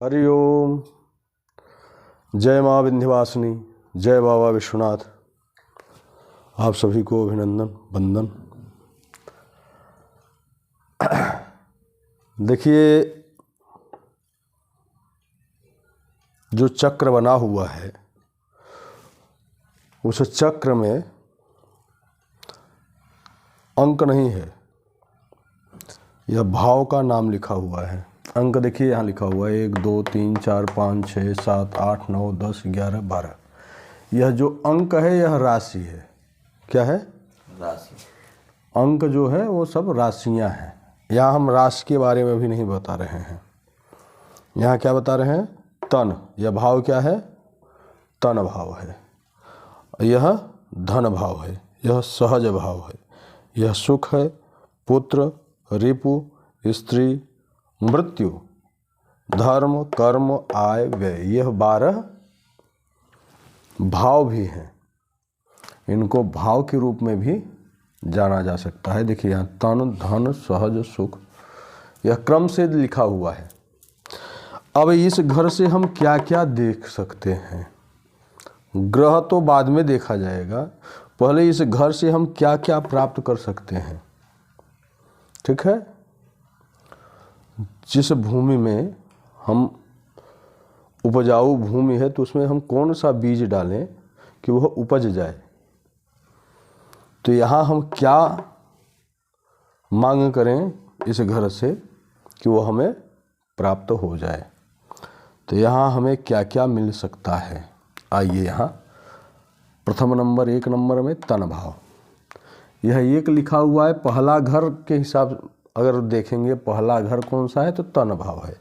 हरि ओम। जय माँ विंध्यवासिनी, जय बाबा विश्वनाथ। आप सभी को अभिनंदन वंदन। देखिए, जो चक्र बना हुआ है उस चक्र में अंक नहीं है, यह भाव का नाम लिखा हुआ है। अंक देखिए यहाँ लिखा हुआ है 1 2 3 4 5 6 7 8 9 10 11 12। यह जो अंक है यह राशि है। क्या है? राशि। अंक जो है वो सब राशियां हैं। यहाँ हम राशि के बारे में भी नहीं बता रहे हैं। यहाँ क्या बता रहे हैं? तन। यह भाव क्या है? तन भाव है। यह धन भाव है, यह सहज भाव है, यह सुख है, पुत्र, रिपु, स्त्री, मृत्यु, धर्म, कर्म, आय, व्यय। यह 12 भाव भी हैं। इनको भाव के रूप में भी जाना जा सकता है। देखिए यहाँ तन, धन, सहज, सुख, यह क्रम से लिखा हुआ है। अब इस घर से हम क्या क्या देख सकते हैं? ग्रह तो बाद में देखा जाएगा, पहले इस घर से हम क्या क्या प्राप्त कर सकते हैं। ठीक है? जिस भूमि में हम उपजाऊ भूमि है तो उसमें हम कौन सा बीज डालें कि वह उपज जाए, तो यहाँ हम क्या मांग करें इस घर से कि वो हमें प्राप्त हो जाए। तो यहाँ हमें क्या क्या मिल सकता है? आइए, यहाँ प्रथम नंबर 1 नंबर में तन भाव। यह 1 लिखा हुआ है। पहला घर के हिसाब अगर देखेंगे, पहला घर कौन सा है तो तन भाव है।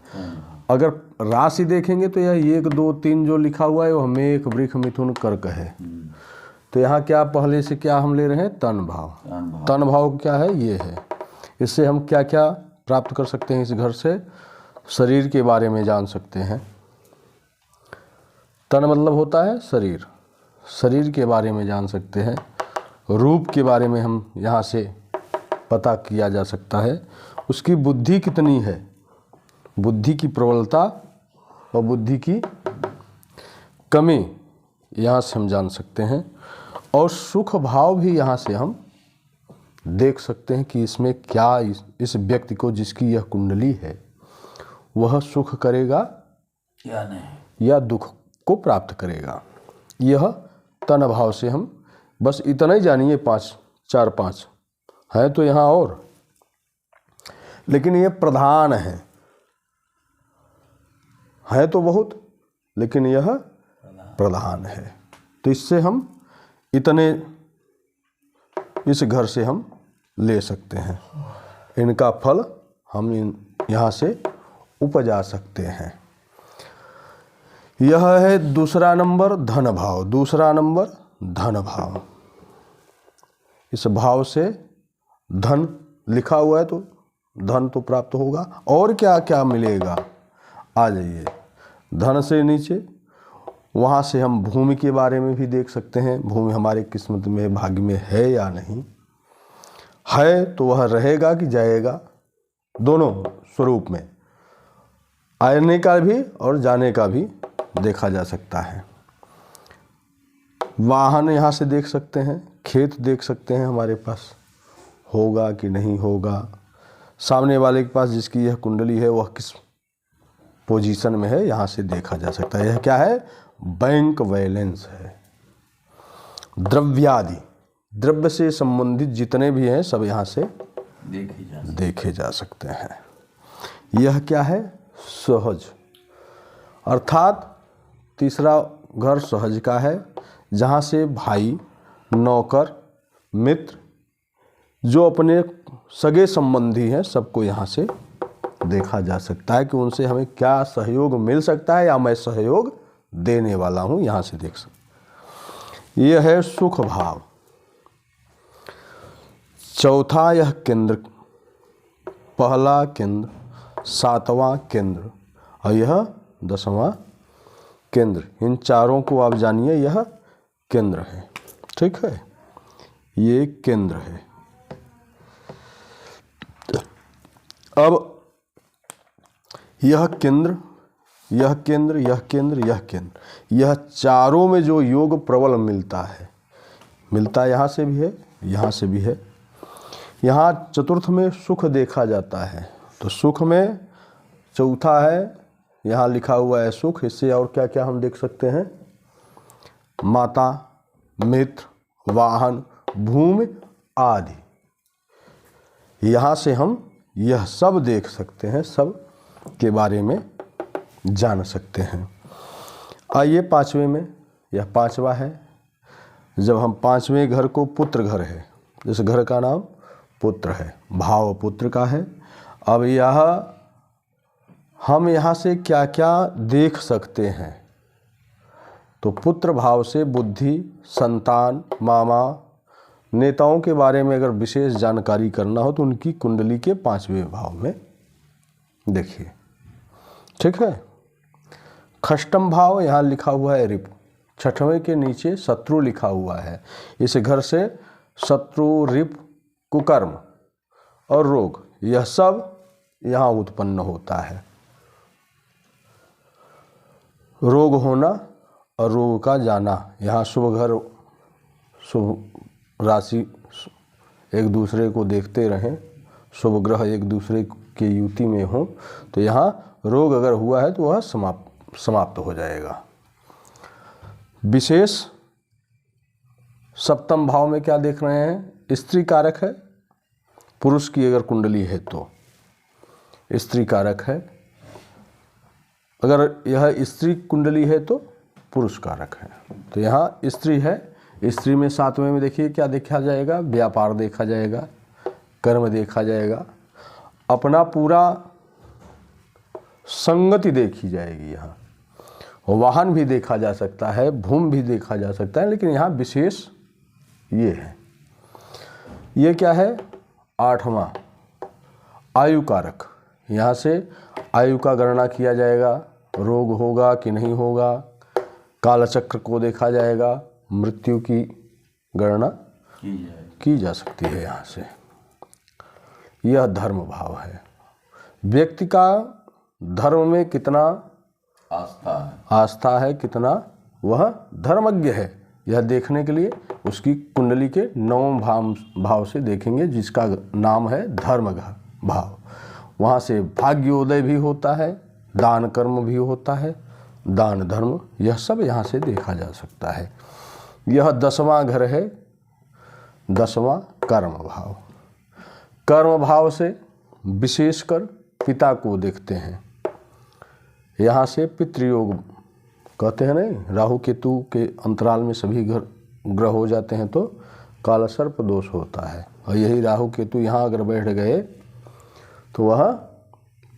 अगर राशि देखेंगे तो यह 1 2 3 जो लिखा हुआ है वो मेष, वृष, मिथुन, कर्क है। तो यहाँ क्या पहले से क्या हम ले रहे हैं? तन भाव। तन भाव क्या है? ये है। इससे हम क्या क्या प्राप्त कर सकते हैं? इस घर से शरीर के बारे में जान सकते हैं। तन मतलब होता है शरीर। शरीर के बारे में जान सकते हैं। रूप के बारे में हम यहाँ से पता किया जा सकता है। उसकी बुद्धि कितनी है, बुद्धि की प्रबलता और बुद्धि की कमी यहाँ से हम जान सकते हैं। और सुख भाव भी यहाँ से हम देख सकते हैं कि इसमें क्या, इस व्यक्ति को जिसकी यह कुंडली है वह सुख करेगा या नहीं, या दुख को प्राप्त करेगा। यह तन भाव से हम बस इतना ही जानिए। 4 5 है तो यहाँ और, लेकिन ये प्रधान है तो बहुत, लेकिन यह प्रधान है। तो इससे हम इतने इस घर से हम ले सकते हैं। इनका फल हम यहाँ से उपजा सकते हैं। यह है दूसरा नंबर धन भाव। दूसरा नंबर धन भाव। इस भाव से धन लिखा हुआ है तो धन तो प्राप्त होगा। और क्या क्या मिलेगा? आ जाइए धन से नीचे, वहाँ से हम भूमि के बारे में भी देख सकते हैं। भूमि हमारे किस्मत में, भाग्य में है या नहीं है, तो वह रहेगा कि जाएगा, दोनों स्वरूप में आने का भी और जाने का भी देखा जा सकता है। वाहन यहाँ से देख सकते हैं। खेत देख सकते हैं हमारे पास होगा कि नहीं होगा। सामने वाले के पास जिसकी यह कुंडली है वह किस पोजीशन में है, यहाँ से देखा जा सकता है। यह क्या है? बैंक बैलेंस है। द्रव्यादि, द्रव्य से संबंधित जितने भी हैं सब यहाँ से देखे जा सकते हैं। यह क्या है? सहज। अर्थात तीसरा घर सहज का है, जहाँ से भाई, नौकर, मित्र, जो अपने सगे संबंधी हैं सबको यहाँ से देखा जा सकता है कि उनसे हमें क्या सहयोग मिल सकता है या मैं सहयोग देने वाला हूँ, यहाँ से देख सकते। यह है सुख भाव। चौथा यह केंद्र, पहला केंद्र, 7वां केंद्र और यह 10वां केंद्र। इन चारों को आप जानिए, यह केंद्र है। ठीक है? ये केंद्र है। अब यह केंद्र यह केंद्र, यह केंद्र, यह केंद्र, यह चारों में जो योग प्रबल मिलता है, मिलता यहाँ से भी है, यहाँ से भी है। यहाँ चतुर्थ में सुख देखा जाता है, तो सुख में चौथा है, यहाँ लिखा हुआ है सुख। इससे और क्या क्या हम देख सकते हैं? माता, मित्र, वाहन, भूमि आदि। यहाँ से हम यह सब देख सकते हैं, सब के बारे में जान सकते हैं। आइए पांचवें में, यह पांचवा है। जब हम पांचवें घर को पुत्र घर है, इस घर का नाम पुत्र है, भाव पुत्र का है। अब यह हम यहाँ से क्या क्या देख सकते हैं? तो पुत्र भाव से बुद्धि, संतान, मामा, नेताओं के बारे में अगर विशेष जानकारी करना हो तो उनकी कुंडली के पांचवें भाव में देखिए, ठीक है। खष्टम भाव यहाँ लिखा हुआ है रिपु, छठवें के नीचे शत्रु लिखा हुआ है। इस घर से शत्रु, रिपु, कुकर्म और रोग, यह सब यहाँ उत्पन्न होता है। रोग होना और रोग का जाना, यहाँ शुभ घर, शुभ राशि एक दूसरे को देखते रहें, शुभ ग्रह एक दूसरे के युति में हो, तो यहाँ रोग अगर हुआ है तो वह समाप्त हो जाएगा। विशेष सप्तम भाव में क्या देख रहे हैं? स्त्री कारक है। पुरुष की अगर कुंडली है तो स्त्री कारक है, अगर यह स्त्री कुंडली है तो पुरुष कारक है। तो यहाँ स्त्री है, स्त्री में सातवें में देखिए क्या देखा जाएगा? व्यापार देखा जाएगा, कर्म देखा जाएगा, अपना पूरा संगति देखी जाएगी। यहाँ वाहन भी देखा जा सकता है, भूमि भी देखा जा सकता है, लेकिन यहाँ विशेष ये है। ये क्या है? आठवां आयु कारक, यहाँ से आयु का गणना किया जाएगा, रोग होगा कि नहीं होगा, कालचक्र को देखा जाएगा, मृत्यु की गणना की जा सकती है। यहाँ से यह धर्म भाव है। व्यक्ति का धर्म में कितना आस्था है, कितना वह धर्मज्ञ है, यह देखने के लिए उसकी कुंडली के नवम भाव से देखेंगे, जिसका नाम है धर्म भाव। वहाँ से भाग्योदय भी होता है, दान कर्म भी होता है, दान धर्म, यह सब यहाँ से देखा जा सकता है। यह 10वां घर है, 10वां कर्म भाव। कर्म भाव से विशेषकर पिता को देखते हैं। यहाँ से पितृयोग कहते हैं नहीं, राहु केतु के अंतराल में सभी ग्रह हो जाते हैं तो कालसर्प दोष होता है, और यही राहु केतु यहाँ अगर बैठ गए तो वह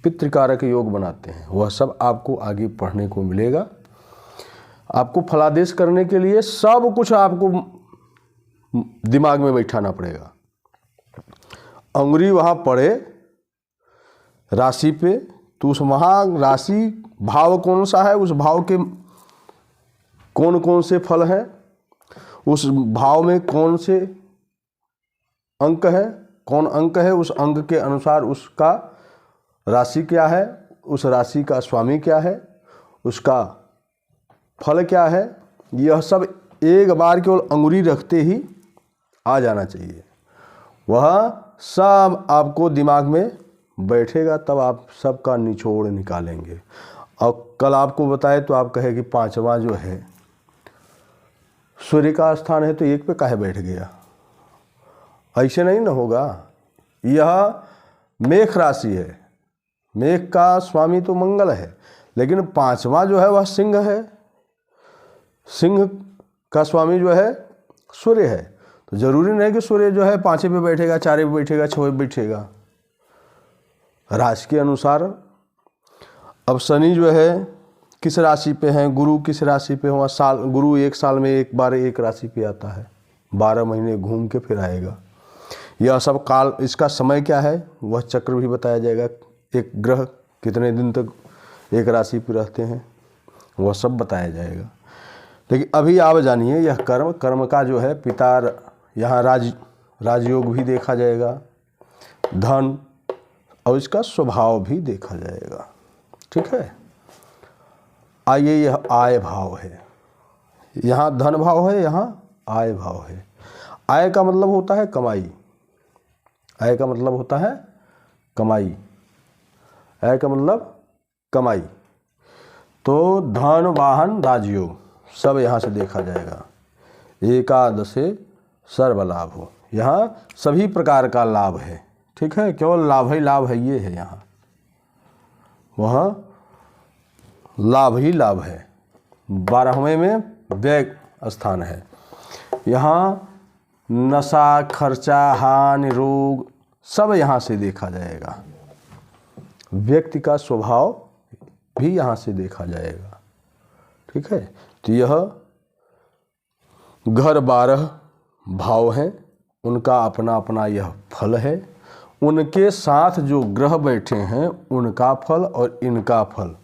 पितृकारक योग बनाते हैं। वह सब आपको आगे पढ़ने को मिलेगा। आपको फलादेश करने के लिए सब कुछ आपको दिमाग में बैठाना पड़ेगा। अंगुरी वहाँ पड़े राशि पे, तो उस वहाँ राशि भाव कौन सा है, उस भाव के कौन कौन से फल हैं, उस भाव में कौन से अंक है, कौन अंक है, उस अंक के अनुसार उसका राशि क्या है, उस राशि का स्वामी क्या है, उसका फल क्या है, यह सब एक बार केवल अंगुरी रखते ही आ जाना चाहिए। वह सब आपको दिमाग में बैठेगा, तब आप सबका निचोड़ निकालेंगे। और कल आपको बताए तो आप कहे कि 5वां जो है सूर्य का स्थान है तो एक पे काहे बैठ गया, ऐसे नहीं ना होगा। यह मेष राशि है, मेष का स्वामी तो मंगल है, लेकिन 5वां जो है वह सिंह है, सिंह का स्वामी जो है सूर्य है। तो जरूरी नहीं कि सूर्य जो है 5 पे बैठेगा, 4 पे बैठेगा, 6 पे बैठेगा, राशि के अनुसार। अब शनि जो है किस राशि पे है, गुरु किस राशि पे हुआ, साल गुरु एक साल में एक बार एक राशि पे आता है, 12 महीने घूम के फिर आएगा। यह सब काल, इसका समय क्या है वह चक्र भी बताया जाएगा। एक ग्रह कितने दिन तक एक राशि पे रहते हैं वह सब बताया जाएगा। लेकिन अभी आप जानिए यह कर्म, कर्म का जो है पिता, यहाँ राजयोग भी देखा जाएगा, धन और इसका स्वभाव भी देखा जाएगा, ठीक है। आइए, यह आय भाव है। यहाँ धन भाव है, यहाँ आय भाव है। आय का मतलब होता है कमाई। आय का मतलब होता है कमाई। आय का मतलब कमाई। तो धन वाहन राजयोग सब यहाँ से देखा जाएगा। एकादशे सर्वलाभ हो, यहाँ सभी प्रकार का लाभ है। ठीक है, केवल लाभ ही लाभ है, ये है यहाँ, वहाँ लाभ ही लाभ है। 12वें में व्यय स्थान है। यहाँ नशा, खर्चा, हानि, रोग सब यहाँ से देखा जाएगा। व्यक्ति का स्वभाव भी यहाँ से देखा जाएगा। ठीक है, तो यह घर 12 भाव हैं, उनका अपना अपना यह फल है। उनके साथ जो ग्रह बैठे हैं उनका फल और इनका फल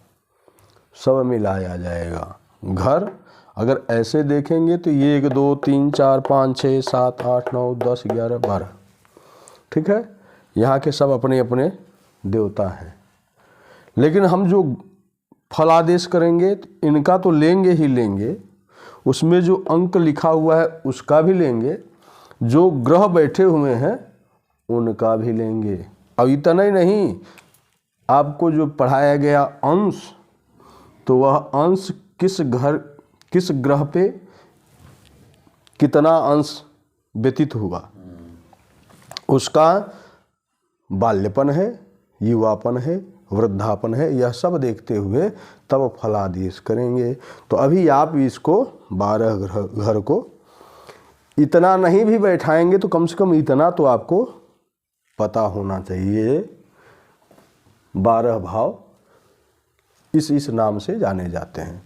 सब मिलाया जाएगा। घर अगर ऐसे देखेंगे तो ये 1 2 3 4 5 6 7 8 9 10 11 12। ठीक है, यहाँ के सब अपने अपने देवता हैं। लेकिन हम जो फलादेश करेंगे तो इनका तो लेंगे ही लेंगे, उसमें जो अंक लिखा हुआ है उसका भी लेंगे, जो ग्रह बैठे हुए हैं उनका भी लेंगे। अब इतना ही नहीं, आपको जो पढ़ाया गया अंश, तो वह अंश किस ग्रह पे कितना अंश व्यतीत हुआ, उसका बाल्यपन है, युवापन है, वृद्धापन है, यह सब देखते हुए तब फलादेश करेंगे। तो अभी आप इसको 12 घर को इतना नहीं भी बैठाएंगे तो कम से कम इतना तो आपको पता होना चाहिए। 12 भाव इस नाम से जाने जाते हैं।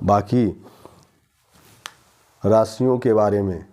बाकी राशियों के बारे में